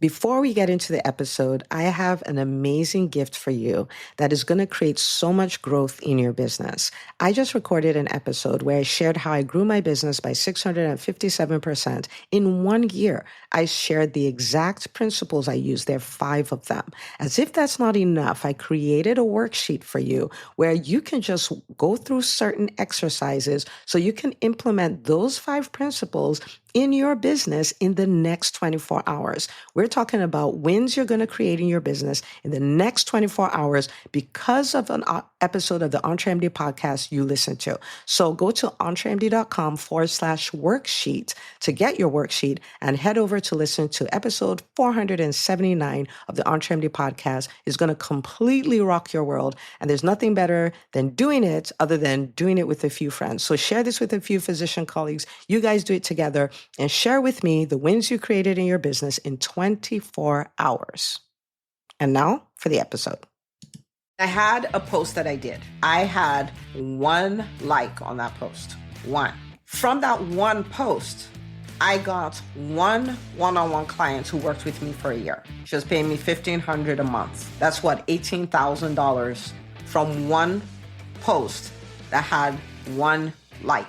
Before we get into the episode, I have an amazing gift for you that is going to create so much growth in your business. I just recorded an episode where I shared how I grew my business by 657% in 1 year. I shared the exact principles I used. There are 5 of them. As if that's not enough, I created a worksheet for you where you can just go through certain exercises so you can implement those 5 principles in your business in the next 24 hours. We're talking about wins you're going to create in your business in the next 24 hours because of an episode of the EntreMD podcast you listen to. So go to entremd.com/worksheet to get your worksheet and head over to listen to episode 479 of the EntreMD podcast. Is going to completely rock your world. And there's nothing better than doing it other than doing it with a few friends. So share this with a few physician colleagues. You guys do it together and share with me the wins you created in your business in 24 hours. And now for the episode. I had a post that I did. I had 1 like on that post. 1. From that 1 post, I got 1 one-on-one client who worked with me for a year. She was paying me $1,500 a month. That's what, $18,000 from 1 post that had 1 like.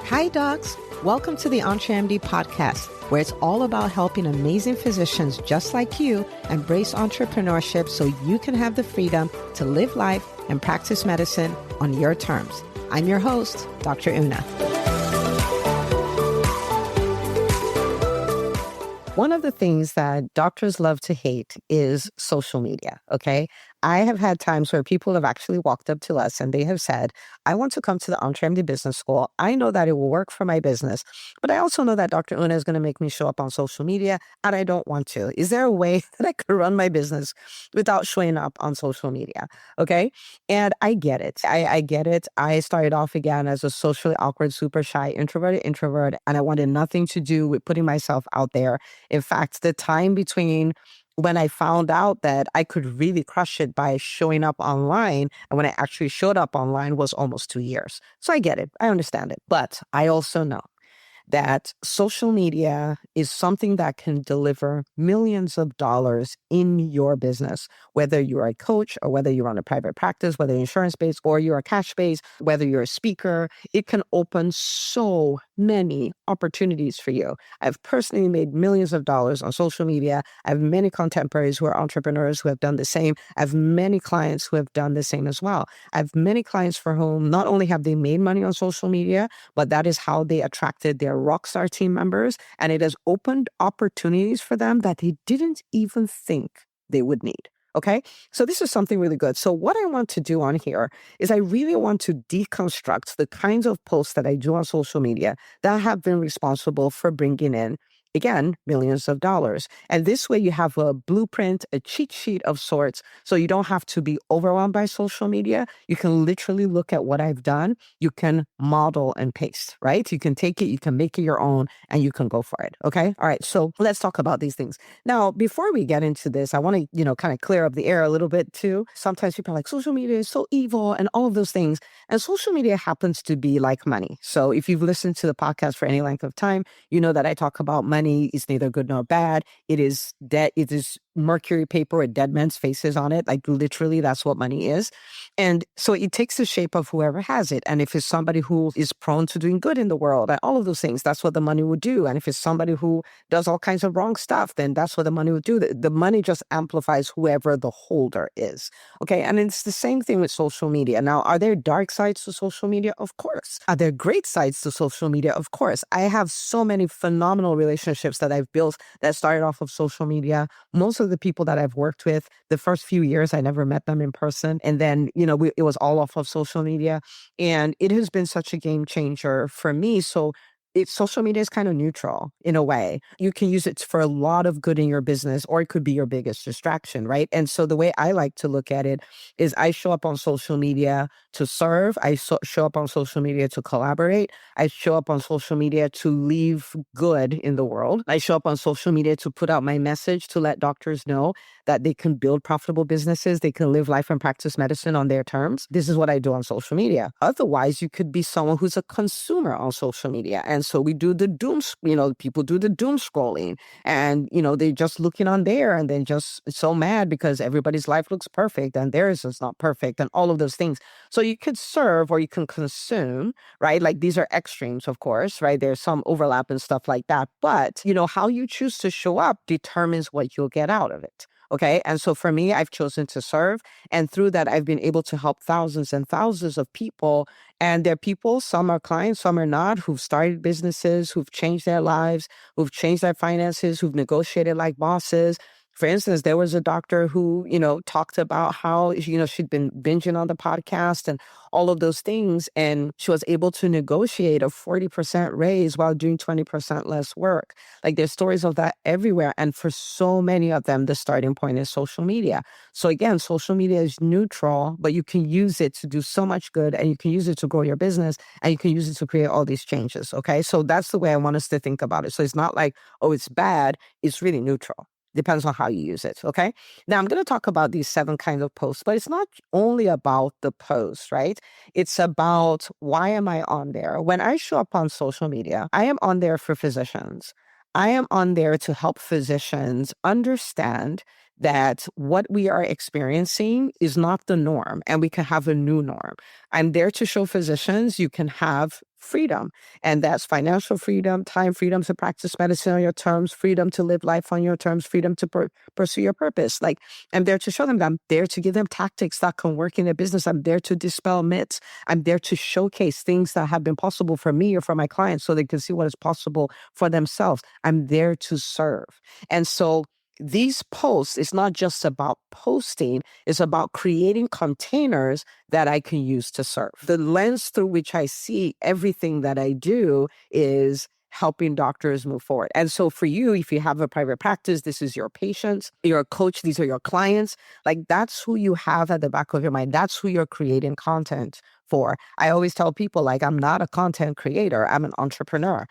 Hi, docs. Welcome to the EntreMD podcast, where it's all about helping amazing physicians just like you embrace entrepreneurship so you can have the freedom to live life and practice medicine on your terms. I'm your host, Dr. Una. One of the things that doctors love to hate is social media, okay? I have had times where people have actually walked up to us and they have said, I want to come to the EntreMD Business School. I know that it will work for my business, but I also know that Dr. Una is going to make me show up on social media and I don't want to. Is there a way that I could run my business without showing up on social media? Okay. And I get it. I get it. I started off again as a socially awkward, super shy, introverted introvert, and I wanted nothing to do with putting myself out there. In fact, the time between when I found out that I could really crush it by showing up online and when I actually showed up online was almost 2 years. So I get it. I understand it. But I also know that social media is something that can deliver millions of dollars in your business, whether you're a coach or whether you're on a private practice, whether you're insurance-based or you're a cash-based, whether you're a speaker. It can open so many opportunities for you. I've personally made millions of dollars on social media. I have many contemporaries who are entrepreneurs who have done the same. I have many clients who have done the same as well. I have many clients for whom not only have they made money on social media, but that is how they attracted their rockstar team members, and it has opened opportunities for them that they didn't even think they would need. Okay, so this is something really good. So what I want to do on here is I really want to deconstruct the kinds of posts that I do on social media that have been responsible for bringing in, again, millions of dollars. And this way you have a blueprint, a cheat sheet of sorts, so you don't have to be overwhelmed by social media. You can literally look at what I've done. You can model and paste, right? You can take it, you can make it your own, and you can go for it. Okay. All right. So let's talk about these things. Now, before we get into this, I want to, kind of clear up the air a little bit too. Sometimes people are like, social media is so evil and all of those things. And social media happens to be like money. So if you've listened to the podcast for any length of time, you know that I talk about money is neither good nor bad. It is debt. It is mercury paper with dead men's faces on it. Like literally, that's what money is. And so it takes the shape of whoever has it. And if it's somebody who is prone to doing good in the world and all of those things, that's what the money would do. And if it's somebody who does all kinds of wrong stuff, then that's what the money would do. The money just amplifies whoever the holder is. Okay. And it's the same thing with social media. Now, are there dark sides to social media? Of course. Are there great sides to social media? Of course. I have so many phenomenal relationships that I've built that started off of social media. Most of the people that I've worked with, the first few years, I never met them in person. And then, it was all off of social media. And it has been such a game changer for me. So social media is kind of neutral in a way. You can use it for a lot of good in your business, or it could be your biggest distraction, right? And so the way I like to look at it is I show up on social media to serve. I show up on social media to collaborate. I show up on social media to leave good in the world. I show up on social media to put out my message to let doctors know that they can build profitable businesses. They can live life and practice medicine on their terms. This is what I do on social media. Otherwise, you could be someone who's a consumer on social media. And so we do the doom, people do the doom scrolling and, they're just looking on there and then just so mad because everybody's life looks perfect and theirs is not perfect and all of those things. So you could serve or you can consume, right? Like these are extremes, of course, right? There's some overlap and stuff like that. But, how you choose to show up determines what you'll get out of it. Okay. And so for me, I've chosen to serve. And through that, I've been able to help thousands and thousands of people. And they're people, some are clients, some are not, who've started businesses, who've changed their lives, who've changed their finances, who've negotiated like bosses. For instance, there was a doctor who, talked about how, she'd been binging on the podcast and all of those things. And she was able to negotiate a 40% raise while doing 20% less work. Like there's stories of that everywhere. And for so many of them, the starting point is social media. So again, social media is neutral, but you can use it to do so much good and you can use it to grow your business and you can use it to create all these changes. Okay. So that's the way I want us to think about it. So it's not like, oh, it's bad. It's really neutral. Depends on how you use it, okay? Now, I'm going to talk about these 7 kinds of posts, but it's not only about the posts, right? It's about why am I on there? When I show up on social media, I am on there for physicians. I am on there to help physicians understand that what we are experiencing is not the norm and we can have a new norm. I'm there to show physicians you can have freedom. And that's financial freedom, time freedom to practice medicine on your terms, freedom to live life on your terms, freedom to pursue your purpose. Like I'm there to show them that I'm there to give them tactics that can work in their business. I'm there to dispel myths. I'm there to showcase things that have been possible for me or for my clients so they can see what is possible for themselves. I'm there to serve. And so these posts, it's not just about posting, it's about creating containers that I can use to serve. The lens through which I see everything that I do is helping doctors move forward. And so for you, if you have a private practice, this is your patients, you're a coach, these are your clients, like that's who you have at the back of your mind. That's who you're creating content for. I always tell people like, I'm not a content creator, I'm an entrepreneur.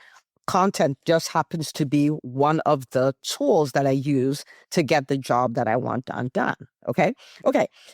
Content just happens to be one of the tools that I use to get the job that I want done. Okay.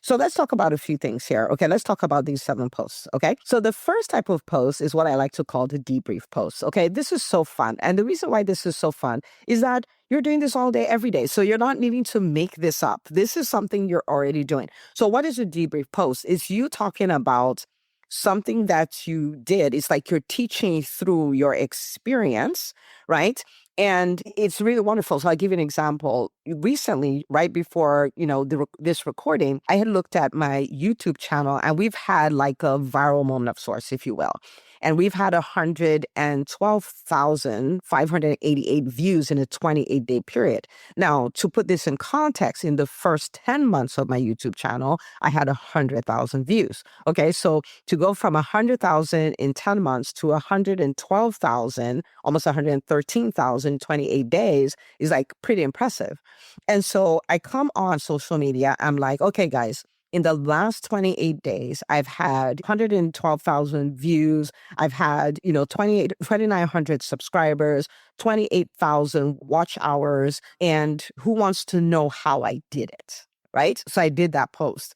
So let's talk about a few things here. Okay. Let's talk about these 7 posts. Okay. So the first type of post is what I like to call the debrief post. Okay. This is so fun. And the reason why this is so fun is that you're doing this all day, every day. So you're not needing to make this up. This is something you're already doing. So what is a debrief post? It's you talking about something that you did. It's like you're teaching through your experience, right? And it's really wonderful. So I'll give you an example. Recently, right before, this recording, I had looked at my YouTube channel and we've had like a viral moment of sorts, if you will. And we've had 112,588 views in a 28-day period. Now, to put this in context, in the first 10 months of my YouTube channel, I had 100,000 views. Okay, so to go from 100,000 in 10 months to 112,000, almost 113,000 in 28 days is like pretty impressive. And so I come on social media, I'm like, okay, guys, in the last 28 days, I've had 112,000 views. I've had, 2,900 subscribers, 28,000 watch hours. And who wants to know how I did it? Right? So I did that post.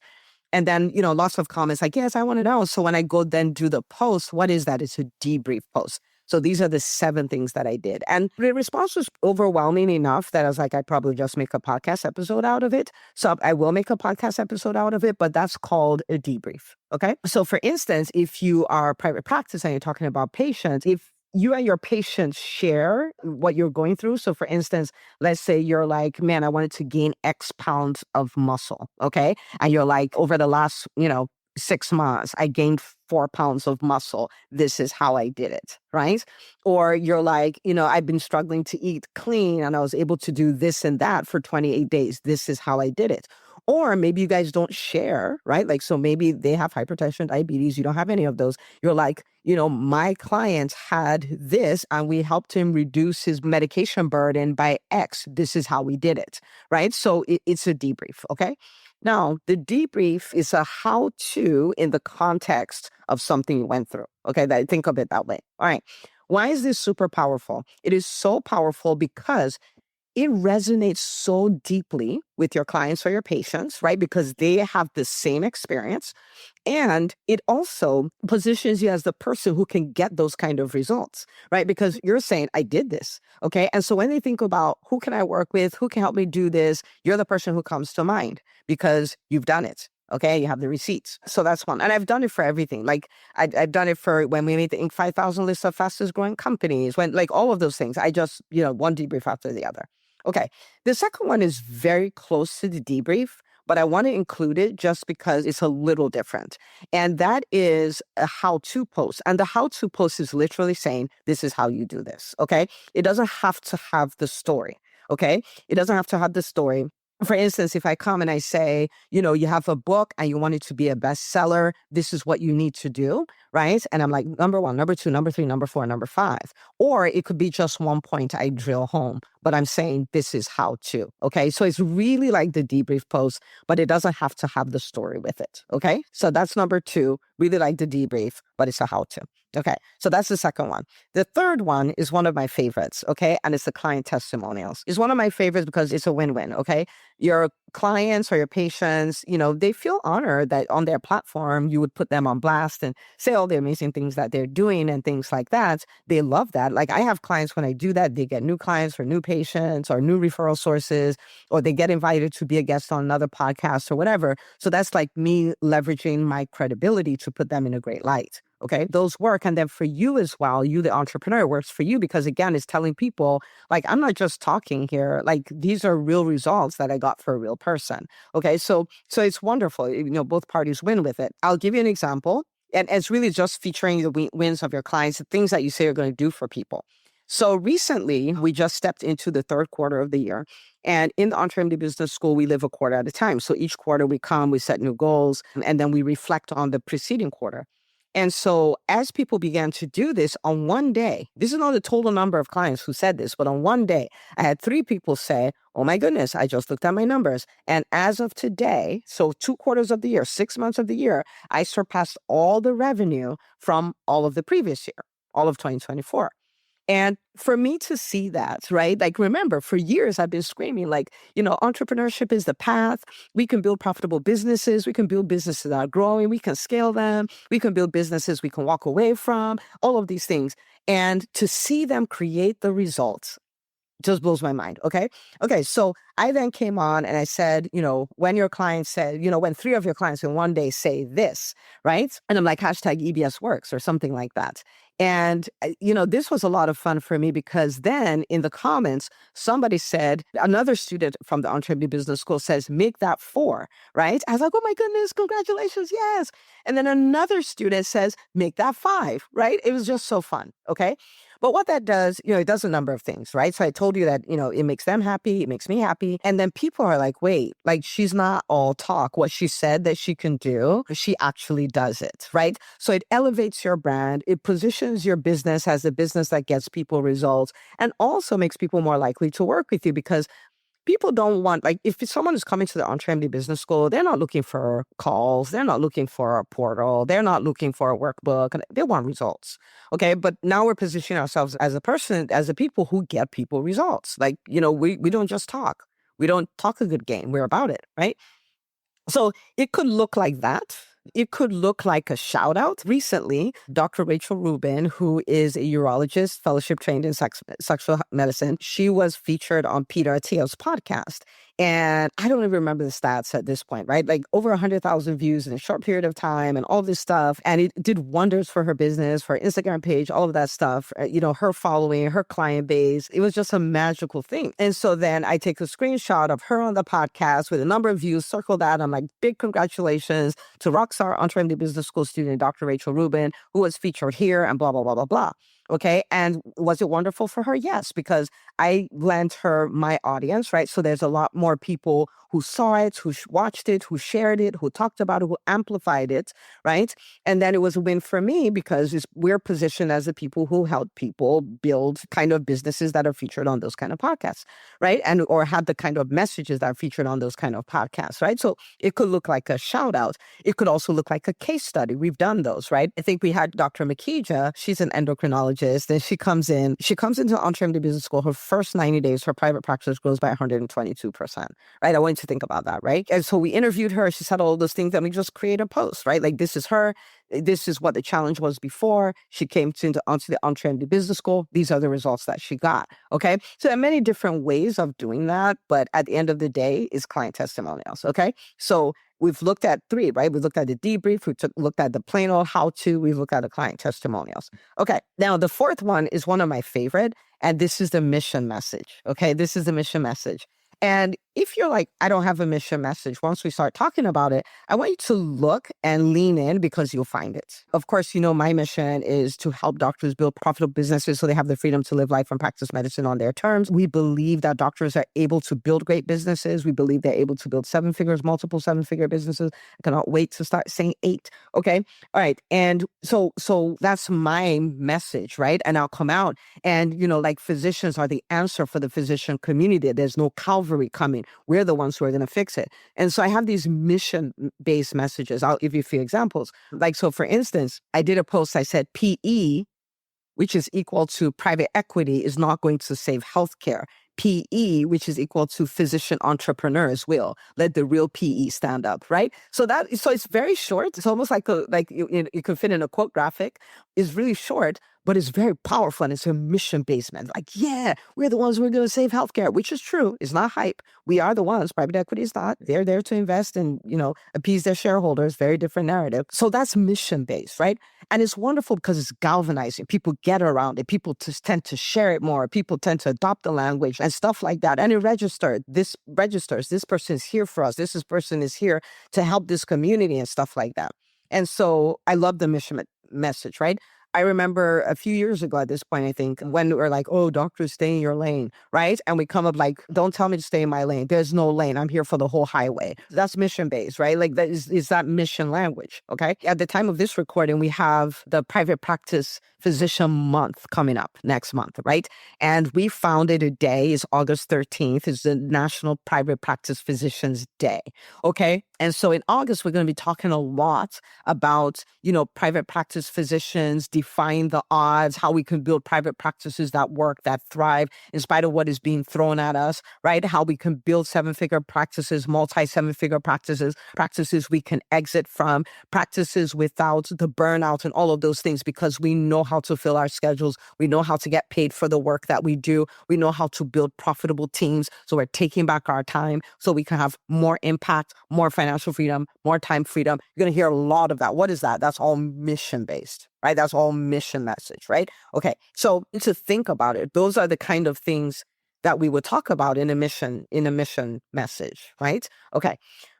And then, lots of comments like, yes, I want to know. So when I go then do the post, what is that? It's a debrief post. So these are the 7 things that I did. And the response was overwhelming enough that I was like, I'd probably just make a podcast episode out of it. So I will make a podcast episode out of it, but that's called a debrief. Okay. So for instance, if you are a private practice and you're talking about patients, if you and your patients share what you're going through. So for instance, let's say you're like, man, I wanted to gain X pounds of muscle. Okay. And you're like, over the last, 6 months, I gained 4 pounds of muscle. This is how I did it, right? Or you're like, I've been struggling to eat clean and I was able to do this and that for 28 days. This is how I did it. Or maybe you guys don't share, right? Like, so maybe they have hypertension, diabetes, you don't have any of those. You're like, my client had this and we helped him reduce his medication burden by X. This is how we did it, right? So it's a debrief, okay? Now, the debrief is a how-to in the context of something you went through, okay? Think of it that way. All right. Why is this super powerful? It is so powerful because it resonates so deeply with your clients or your patients, right? Because they have the same experience. And it also positions you as the person who can get those kind of results, right? Because you're saying, I did this. Okay. And so when they think about who can I work with, who can help me do this, you're the person who comes to mind because you've done it. Okay. You have the receipts. So that's one. And I've done it for everything. Like I've done it for when we made the Inc. 5,000 list of fastest growing companies, when like all of those things, I just, one debrief after the other. Okay. The second one is very close to the debrief, but I want to include it just because it's a little different. And that is a how-to post. And the how-to post is literally saying, this is how you do this. Okay. It doesn't have to have the story. Okay. It doesn't have to have the story. For instance, if I come and I say, you have a book and you want it to be a bestseller, this is what you need to do, right? And I'm like, number 1, number 2, number 3, number 4, number 5. Or it could be just one point I drill home, but I'm saying this is how to, okay? So it's really like the debrief post, but it doesn't have to have the story with it, okay? So that's number 2, really like the debrief, but it's a how to. Okay, so that's the second one. The third one is one of my favorites, okay? And it's the client testimonials. It's one of my favorites because it's a win-win, okay? Your clients or your patients, they feel honored that on their platform, you would put them on blast and say all the amazing things that they're doing and things like that. They love that. Like I have clients, when I do that, they get new clients or new patients or new referral sources, or they get invited to be a guest on another podcast or whatever. So that's like me leveraging my credibility to put them in a great light. Okay, those work. And then for you as well, you, the entrepreneur, works for you because again, it's telling people like, I'm not just talking here, like these are real results that I got for a real person. Okay, so it's wonderful. Both parties win with it. I'll give you an example. And it's really just featuring the wins of your clients, the things that you say you're going to do for people. So recently, we just stepped into the third quarter of the year. And in the EntreMD Business School, we live a quarter at a time. So each quarter we come, we set new goals, and then we reflect on the preceding quarter. And so as people began to do this on one day, this is not the total number of clients who said this, but on one day, I had 3 people say, oh my goodness, I just looked at my numbers. And as of today, so 2 quarters of the year, 6 months of the year, I surpassed all the revenue from all of the previous year, all of 2024. And for me to see that, right? Like, remember, for years, I've been screaming, like, entrepreneurship is the path. We can build profitable businesses. We can build businesses that are growing. We can scale them. We can build businesses we can walk away from, all of these things. And to see them create the results just blows my mind. Okay. So I then came on and I said, when your client said, when 3 of your clients in one day say this, right? And I'm like, hashtag EBS works or something like that. And, this was a lot of fun for me because then in the comments, somebody said, another student from the EntreMD Business School says, make that 4, right? I was like, oh my goodness, congratulations, yes. And then another student says, make that 5, right? It was just so fun, okay? But what that does, it does a number of things, right? So I told you that, it makes them happy, it makes me happy. And then people are like, wait, like she's not all talk. What she said that she can do, she actually does it, right? So it elevates your brand. It positions your business as a business that gets people results and also makes people more likely to work with you because people don't want, like, if someone is coming to the EntreMD Business School, they're not looking for calls. They're not looking for a portal. They're not looking for a workbook. They want results. Okay. But now we're positioning ourselves as a people who get people results. Like, we don't just talk. We don't talk a good game. We're about it. Right. So it could look like that. It could look like a shout out. Recently, Dr. Rachel Rubin, who is a urologist, fellowship trained in sexual medicine, she was featured on Peter Attia's podcast. And I don't even remember the stats at this point, right? Like over 100,000 views in a short period of time and all this stuff. And it did wonders for her business, for her Instagram page, all of that stuff, her following, her client base. It was just a magical thing. And so then I take a screenshot of her on the podcast with a number of views, circle that. I'm like, big congratulations to Rockstar EntreMD Business School student, Dr. Rachel Rubin, who was featured here and blah, blah, blah, blah, blah. Okay. And was it wonderful for her? Yes, because I lent her my audience, right? So there's a lot more people who saw it, who watched it, who shared it, who talked about it, who amplified it, right? And then it was a win for me because we're positioned as the people who help people build kind of businesses that are featured on those kind of podcasts, right? And or have the kind of messages that are featured on those kind of podcasts, right? So it could look like a shout out. It could also look like a case study. We've done those, right? I think we had Dr. Makija. She's an endocrinologist. And she comes into Entrepreneur Business School. Her first 90 days, her private practice grows by 122%, right? I want you to think about that, right? And so we interviewed her. She said all those things and we just create a post, right? Like this is her. This is what the challenge was before. She came onto the Entrepreneur Business School. These are the results that she got. Okay. So there are many different ways of doing that. But at the end of the day is client testimonials. Okay. So we've looked at three, right? We looked at the debrief. We looked at the plain old how-to. We looked at the client testimonials. Okay. Now, the fourth one is one of my favorite, and this is the mission message. Okay. This is the mission message. And if you're like, I don't have a mission message, once we start talking about it, I want you to look and lean in because you'll find it. Of course, my mission is to help doctors build profitable businesses so they have the freedom to live life and practice medicine on their terms. We believe that doctors are able to build great businesses. We believe they're able to build multiple seven-figure businesses. I cannot wait to start saying 8. Okay. All right. And so that's my message, right? And I'll come out and, like physicians are the answer for the physician community. There's no Calvary coming. We're the ones who are going to fix it. And so I have these mission-based messages. I'll give you a few examples. Like, so for instance, I did a post, I said, PE, which is equal to private equity, is not going to save healthcare. PE, which is equal to physician entrepreneurs, will let the real PE stand up, right? So it's very short. It's almost like you could fit in a quote graphic. It's really short, but it's very powerful and it's a mission-based man. Like, yeah, we're the ones who are going to save healthcare, which is true. It's not hype. We are the ones. Private equity is not. They're there to invest and, appease their shareholders. Very different narrative. So that's mission-based, right? And it's wonderful because it's galvanizing. People get around it. People tend to share it more. People tend to adopt the language and stuff like that. And it registers. This person is here for us. This person is here to help this community and stuff like that. And so I love the mission message, right? I remember a few years ago at this point, I think, when we were like, oh, doctors, stay in your lane, right? And we come up like, don't tell me to stay in my lane. There's no lane. I'm here for the whole highway. That's mission-based, right? Like that is that mission language, okay? At the time of this recording, we have the Private Practice Physician Month coming up next month, right? And we founded a day, is August 13th, is the National Private Practice Physicians Day, okay? And so in August, we're going to be talking a lot about, private practice physicians, defying the odds, how we can build private practices that work, that thrive, in spite of what is being thrown at us, right? How we can build seven-figure practices, multi-seven-figure practices we can exit from, practices without the burnout and all of those things, because we know how to fill our schedules. We know how to get paid for the work that we do. We know how to build profitable teams. So we're taking back our time so we can have more impact, more financial freedom, more time freedom. You're going to hear a lot of that. What is that? That's all mission-based, right? That's all mission message, right? Okay. So to think about it, those are the kind of things that we would talk about in a mission message, right? Okay.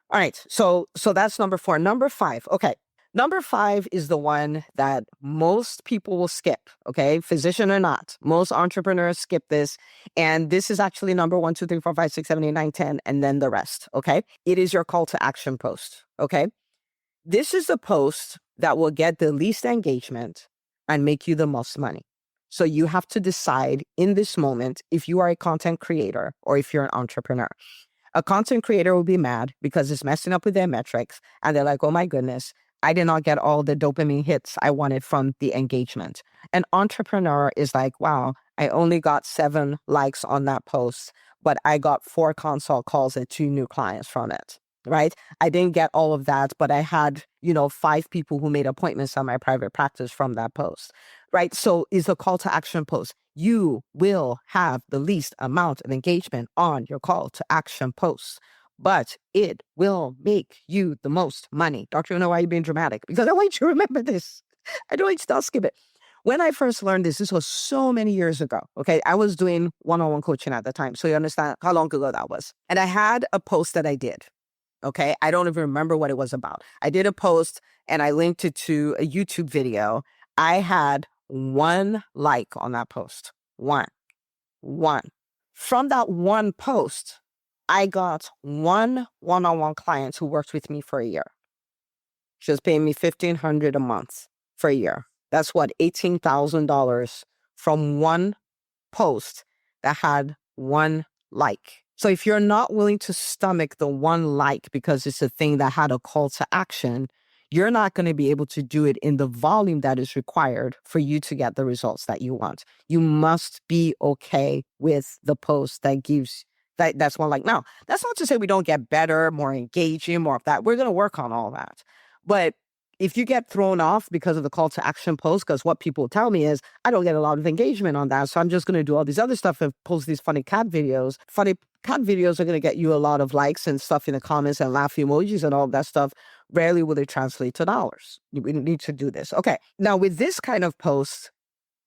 All right. So that's number 4. Number 5. Okay. Number 5 is the one that most people will skip, okay? Physician or not. Most entrepreneurs skip this. And this is actually number 1, 2, 3, 4, 5, 6, 7, 8, 9, 10, and then the rest, okay? It is your call to action post, okay? This is the post that will get the least engagement and make you the most money. So you have to decide in this moment if you are a content creator or if you're an entrepreneur. A content creator will be mad because it's messing up with their metrics. And they're like, oh my goodness, I did not get all the dopamine hits I wanted from the engagement. An entrepreneur is like, wow, I only got 7 likes on that post, but I got 4 consult calls and 2 new clients from it, right? I didn't get all of that, but I had, 5 people who made appointments on my private practice from that post, right? So is a call to action post. You will have the least amount of engagement on your call to action posts, but it will make you the most money. Doctor, you know why you're being dramatic? Because I want you to remember this. I don't want you to skip it. When I first learned this was so many years ago. Okay. I was doing one-on-one coaching at the time. So you understand how long ago that was. And I had a post that I did. Okay. I don't even remember what it was about. I did a post and I linked it to a YouTube video. I had one like on that post. One. From that one post, I got one one-on-one client who worked with me for a year. She was paying me $1,500 a month for a year. That's what, $18,000 from one post that had one like. So if you're not willing to stomach the one like because it's a thing that had a call to action, you're not going to be able to do it in the volume that is required for you to get the results that you want. You must be okay with the post that gives that's one like. Now, that's not to say we don't get better, more engaging, more of that. We're going to work on all that. But if you get thrown off because of the call to action post, because what people tell me is, I don't get a lot of engagement on that, so I'm just going to do all these other stuff and post these funny cat videos. Funny cat videos are going to get you a lot of likes and stuff in the comments and laugh emojis and all of that stuff. Rarely will they translate to dollars. We need to do this. Okay. Now, with this kind of post,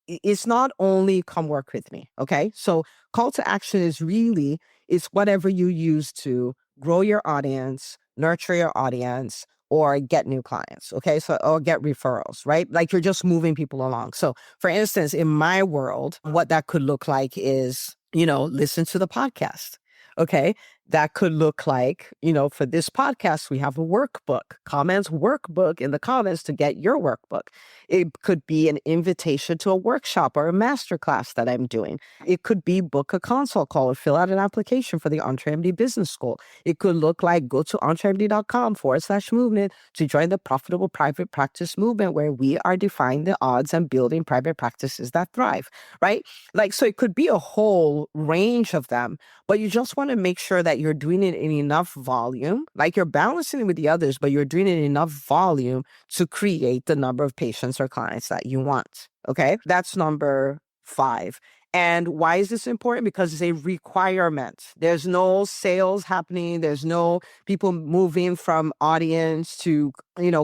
it's not only come work with me. Okay. So call to action is really, it's whatever you use to grow your audience, nurture your audience, or get new clients. Okay. So, or get referrals, right? Like you're just moving people along. So for instance, in my world, what that could look like is, listen to the podcast. Okay. That could look like, for this podcast, we have a workbook, workbook in the comments to get your workbook. It could be an invitation to a workshop or a masterclass that I'm doing. It could be book a consult call or fill out an application for the EntreMD Business School. It could look like go to entremd.com/movement to join the profitable private practice movement where we are defying the odds and building private practices that thrive, right? Like, so it could be a whole range of them, but you just want to make sure that you're doing it in enough volume, like you're balancing it with the others, but you're doing it in enough volume to create the number of patients or clients that you want. Okay. That's number 5. And why is this important? Because it's a requirement. There's no sales happening. There's no people moving from audience to,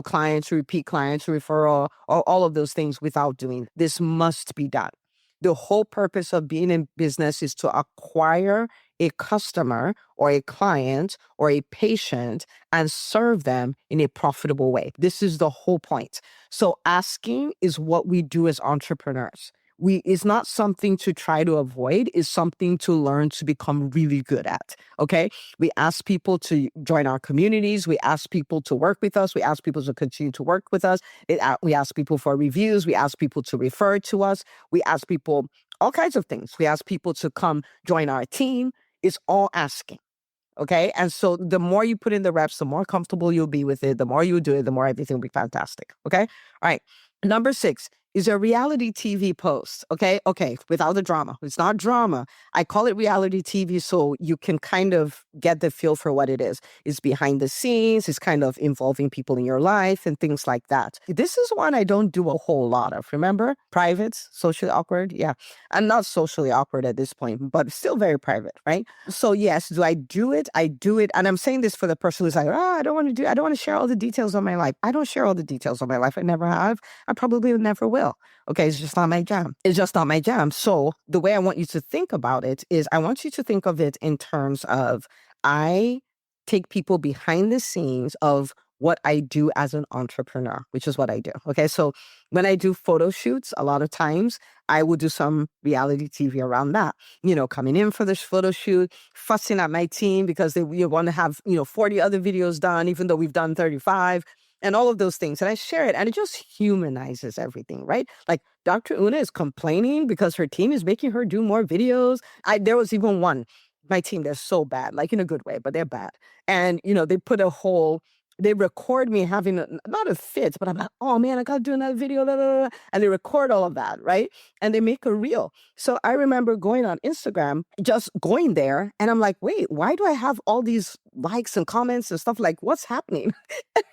clients, to repeat clients, to referral, or all of those things without doing. This must be done. The whole purpose of being in business is to acquire a customer or a client or a patient and serve them in a profitable way. This is the whole point. So asking is what we do as entrepreneurs. It's not something to try to avoid, it's something to learn to become really good at. Okay. We ask people to join our communities. We ask people to work with us. We ask people to continue to work with us. We ask people for reviews. We ask people to refer to us. We ask people all kinds of things. We ask people to come join our team. It's all asking. Okay. And so the more you put in the reps, the more comfortable you'll be with it. The more you do it, the more everything will be fantastic. Okay. All right. Number 6 is a reality TV post. Okay. Without the drama. It's not drama. I call it reality TV so you can kind of get the feel for what it is. It's behind the scenes. It's kind of involving people in your life and things like that. This is one I don't do a whole lot of. Remember? Private, socially awkward. Yeah. I'm not socially awkward at this point, but still very private, right? So yes, do I do it? I do it. And I'm saying this for the person who's like, I don't want to share all the details of my life. I don't share all the details of my life. I never have. I probably never will. Okay, it's just not my jam. It's just not my jam. So the way I want you to think about it is I want you to think of it in terms of I take people behind the scenes of what I do as an entrepreneur, which is what I do. Okay, so when I do photo shoots, a lot of times I will do some reality TV around that, coming in for this photo shoot, fussing at my team because they want to have, 40 other videos done, even though we've done 35. And all of those things. And I share it and it just humanizes everything, right? Like Dr. Una is complaining because her team is making her do more videos. There was even one, my team, they're so bad, like in a good way, but they're bad. And, they record me having not a fit, but I'm like, oh man, I got to do another video. Blah, blah, blah. And they record all of that, right? And they make a reel. So I remember going on Instagram, just going there. And I'm like, wait, why do I have all these likes and comments and stuff? Like, what's happening?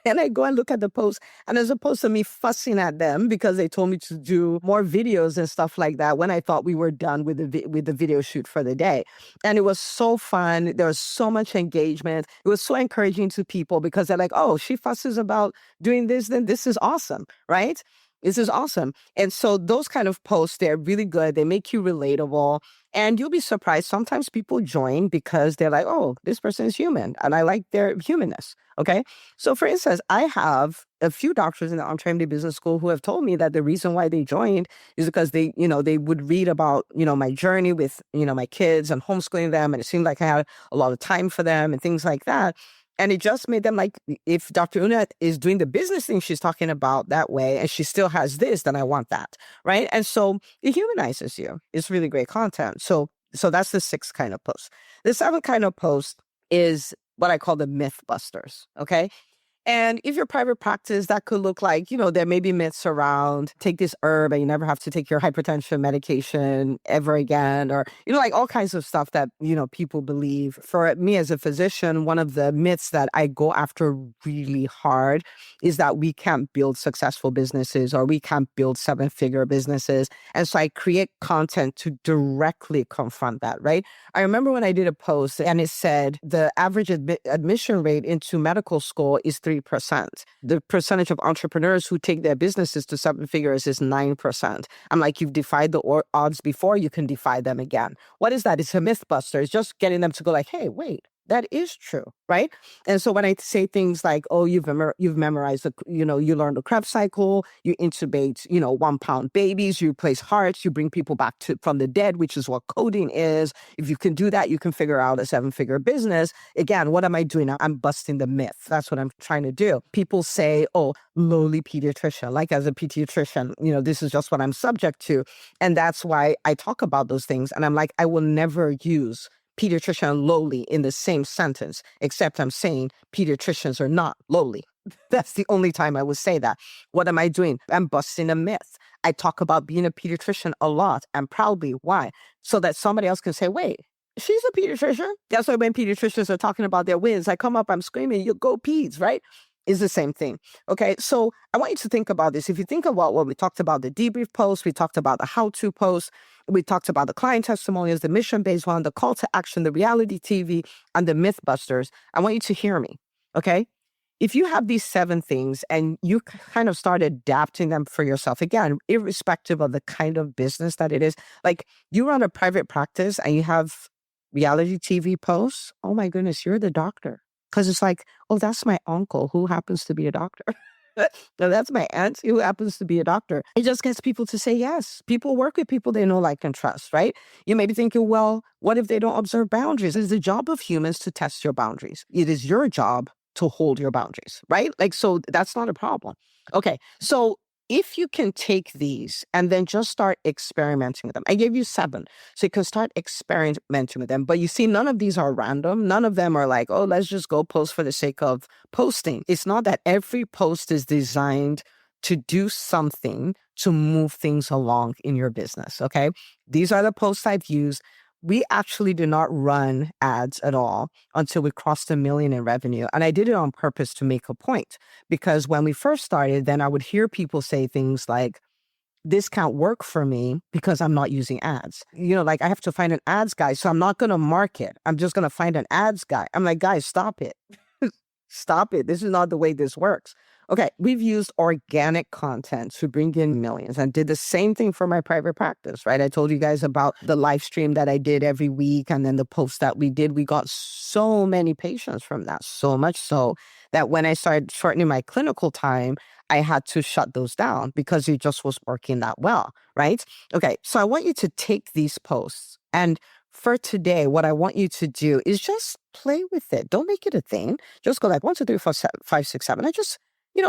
And I go and look at the post. And as opposed to me fussing at them because they told me to do more videos and stuff like that when I thought we were done with the video shoot for the day. And it was so fun. There was so much engagement. It was so encouraging to people because they're like, oh, she fusses about doing this, then this is awesome, right? This is awesome. And so those kind of posts, they're really good. They make you relatable. And you'll be surprised. Sometimes people join because they're like, oh, this person is human and I like their humanness. Okay. So for instance, I have a few doctors in the Entremdy Business School who have told me that the reason why they joined is because they would read about, my journey with, my kids and homeschooling them. And it seemed like I had a lot of time for them and things like that. And it just made them like, if Dr. Una is doing the business thing she's talking about that way, and she still has this, then I want that. Right. And so it humanizes you. It's really great content. So that's the sixth kind of post. The seventh kind of post is what I call the myth busters. Okay. And if you're private practice, that could look like, there may be myths around take this herb and you never have to take your hypertension medication ever again, or, like all kinds of stuff that, people believe. For me as a physician, one of the myths that I go after really hard is that we can't build successful businesses or we can't build seven-figure businesses. And so I create content to directly confront that, right? I remember when I did a post and it said the average admission rate into medical school is 3%. The percentage of entrepreneurs who take their businesses to seven figures is 9%. I'm like, you've defied the odds before, you can defy them again. What is that? It's a myth buster. It's just getting them to go like, hey, wait, that is true, right? And so when I say things like, oh, you've memorized, you learn the Krebs cycle, you intubate, 1 pound babies, you replace hearts, you bring people back from the dead, which is what coding is. If you can do that, you can figure out a seven-figure business. Again, what am I doing now? I'm busting the myth. That's what I'm trying to do. People say, oh, lowly pediatrician. Like as a pediatrician, this is just what I'm subject to. And that's why I talk about those things. And I'm like, I will never use pediatrician and lowly in the same sentence, except I'm saying pediatricians are not lowly. That's the only time I would say that. What am I doing? I'm busting a myth. I talk about being a pediatrician a lot and proudly. Why? So that somebody else can say, wait, she's a pediatrician. That's why when pediatricians are talking about their wins, I come up, I'm screaming, you go peds, right? Is the same thing. Okay, so I want you to think about this. If you think about what we talked about, the debrief post, we talked about the how-to post, we talked about the client testimonials, the mission-based one, the call to action, the reality TV, and the mythbusters. I want you to hear me, okay? If you have these 7 things and you kind of start adapting them for yourself, again, irrespective of the kind of business that it is, like you run a private practice and you have reality TV posts, oh my goodness, you're the doctor. Because it's like, oh, that's my uncle who happens to be a doctor. No, that's my aunt who happens to be a doctor. It just gets people to say yes. People work with people they know, like, and trust, right? You may be thinking, well, what if they don't observe boundaries? It's the job of humans to test your boundaries. It is your job to hold your boundaries, right? Like, so that's not a problem. Okay, so if you can take these and then just start experimenting with them, I gave you 7, so you can start experimenting with them. But you see, none of these are random. None of them are like, oh, let's just go post for the sake of posting. It's not that. Every post is designed to do something to move things along in your business, okay? These are the posts I've used. We actually did not run ads at all until we crossed 1 million in revenue. And I did it on purpose to make a point, because when we first started, then I would hear people say things like, this can't work for me because I'm not using ads. Like I have to find an ads guy. So I'm not going to market. I'm just going to find an ads guy. I'm like, guys, stop it. Stop it. This is not the way this works. Okay, we've used organic content to bring in millions and did the same thing for my private practice, right? I told you guys about the live stream that I did every week and then the posts that we did. We got so many patients from that, so much so that when I started shortening my clinical time, I had to shut those down because it just was working that well, right? Okay, so I want you to take these posts, and for today, what I want you to do is just play with it. Don't make it a thing. Just go like 1, 2, 3, 4, 5, 6, 7. And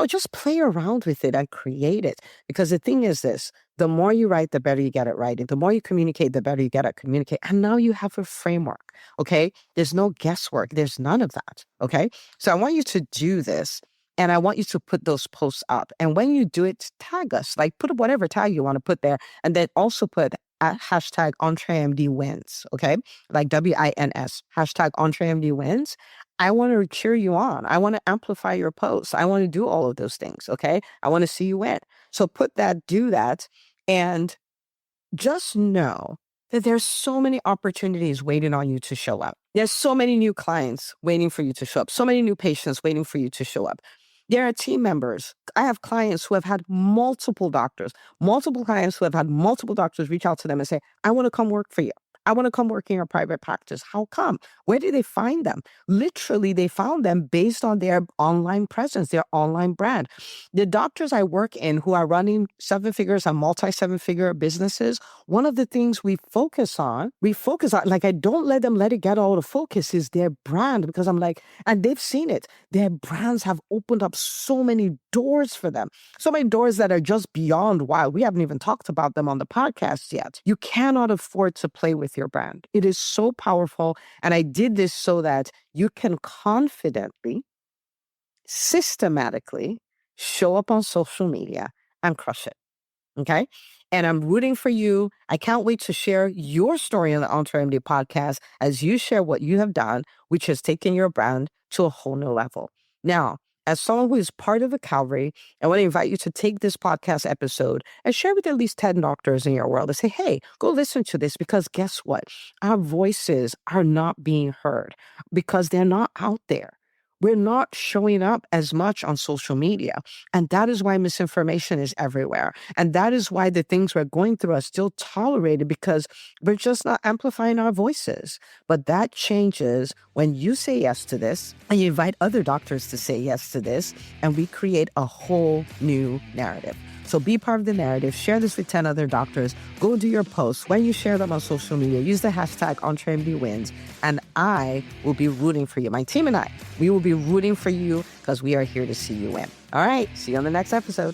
just play around with it and create it. Because the thing is this, the more you write, the better you get at writing. The more you communicate, the better you get at communicate. And now you have a framework, okay? There's no guesswork. There's none of that, okay? So I want you to do this. And I want you to put those posts up. And when you do it, tag us. Like put whatever tag you want to put there. And then also put at hashtag EntreMD wins, okay? Like WINS, hashtag EntreMD wins. I want to cheer you on. I want to amplify your posts. I want to do all of those things, okay? I want to see you win. So do that. And just know that there's so many opportunities waiting on you to show up. There's so many new clients waiting for you to show up. So many new patients waiting for you to show up. There are team members. I have clients who have had multiple clients who have had multiple doctors reach out to them and say, I want to come work for you. I want to come work in your private practice. How come? Where did they find them? Literally, they found them based on their online presence, their online brand. The doctors I work in who are running seven figures and multi seven figure businesses, one of the things we focus on, like I don't let them let it get all the focus is their brand because I'm like, and they've seen it. Their brands have opened up so many doors for them, so many doors that are just beyond wild. We haven't even talked about them on the podcast yet. You cannot afford to play with your brand. It is so powerful. And I did this so that you can confidently, systematically show up on social media and crush it. Okay. And I'm rooting for you. I can't wait to share your story on the Entre MD podcast as you share what you have done, which has taken your brand to a whole new level. Now, as someone who is part of the Calvary, I want to invite you to take this podcast episode and share with at least 10 doctors in your world and say, hey, go listen to this because guess what? Our voices are not being heard because they're not out there. We're not showing up as much on social media. And that is why misinformation is everywhere. And that is why the things we're going through are still tolerated because we're just not amplifying our voices. But that changes when you say yes to this and you invite other doctors to say yes to this, and we create a whole new narrative. So be part of the narrative. Share this with 10 other doctors. Go do your posts. When you share them on social media, use the hashtag EntreMDWins, and I will be rooting for you. My team and I, we will be rooting for you because we are here to see you win. All right. See you on the next episode.